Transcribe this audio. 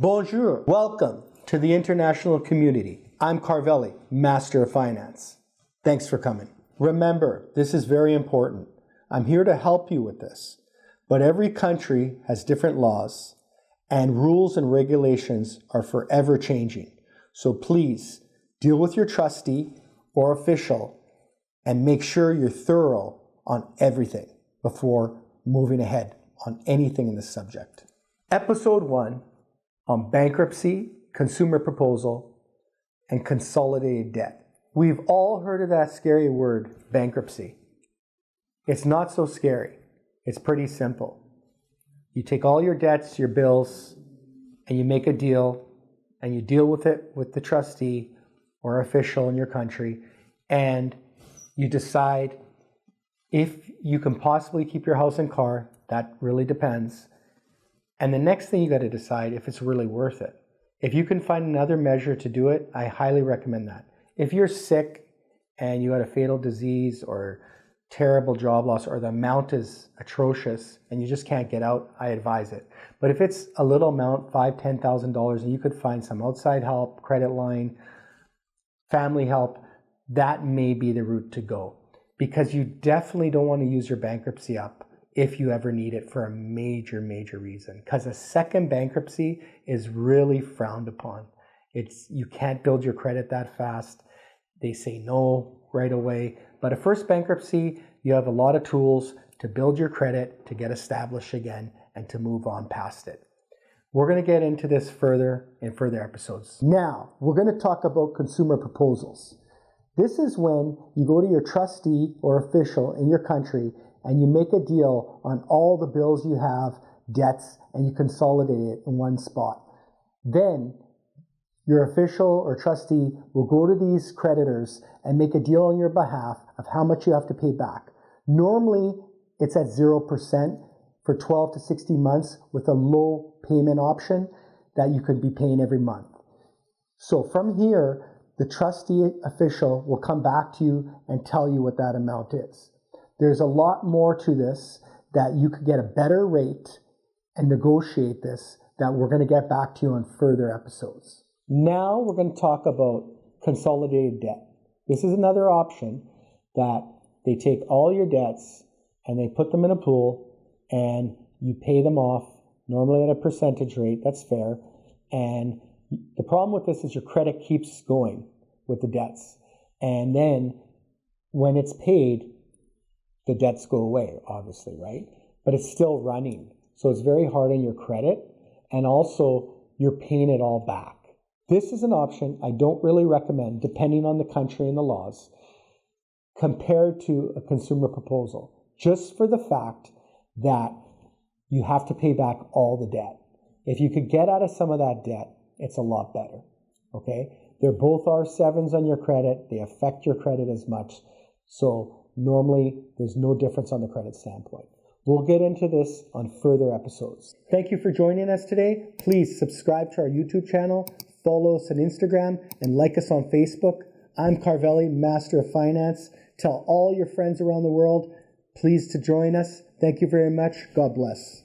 Bonjour. Welcome to the international community. I'm Carvelli, Master of Finance. Thanks for coming. Remember, this is very important. I'm here to help you with this. But every country has different laws, and rules and regulations are forever changing. So please deal with your trustee or official and make sure you're thorough on everything before moving ahead on anything in this subject. Episode 1 on bankruptcy, consumer proposal, and consolidated debt. We've all heard of that scary word, bankruptcy. It's not so scary. It's pretty simple. You take all your debts, your bills, and you make a deal, and you deal with it with the trustee or official in your country, and you decide if you can possibly keep your house and car. That really depends. And the next thing you got to decide if it's really worth it. If you can find another measure to do it, I highly recommend that. If you're sick and you got a fatal disease or terrible job loss, or the amount is atrocious and you just can't get out, I advise it. But if it's a little amount, $5,000, $10,000, and you could find some outside help, credit line, family help, that may be the route to go. Because you definitely don't want to use your bankruptcy up if you ever need it for a major, major reason. Because a second bankruptcy is really frowned upon. You can't build your credit that fast. They say no right away. But a first bankruptcy, you have a lot of tools to build your credit, to get established again, and to move on past it. We're going to get into this further in further episodes. Now, we're going to talk about consumer proposals. This is when you go to your trustee or official in your country and you make a deal on all the bills you have, debts, and you consolidate it in one spot. Then your official or trustee will go to these creditors and make a deal on your behalf of how much you have to pay back. Normally, it's at 0% for 12 to 60 months with a low payment option that you could be paying every month. So from here, the trustee official will come back to you and tell you what that amount is. There's a lot more to this that you could get a better rate and negotiate this that we're going to get back to you on further episodes. Now we're going to talk about consolidated debt. This is another option that they take all your debts and they put them in a pool and you pay them off, normally at a percentage rate, that's fair. And the problem with this is your credit keeps going with the debts. And then when it's paid, the debts go away, obviously, right? But it's still running. So it's very hard on your credit. And also, you're paying it all back. This is an option I don't really recommend, depending on the country and the laws, compared to a consumer proposal, just for the fact that you have to pay back all the debt. If you could get out of some of that debt, it's a lot better, okay? They're both R7s on your credit. They affect your credit as much. So normally, there's no difference on the credit standpoint. We'll get into this on further episodes. Thank you for joining us today. Please subscribe to our YouTube channel, follow us on Instagram, and like us on Facebook. I'm Carvelli, Master of Finance. Tell all your friends around the world, please, to join us. Thank you very much. God bless.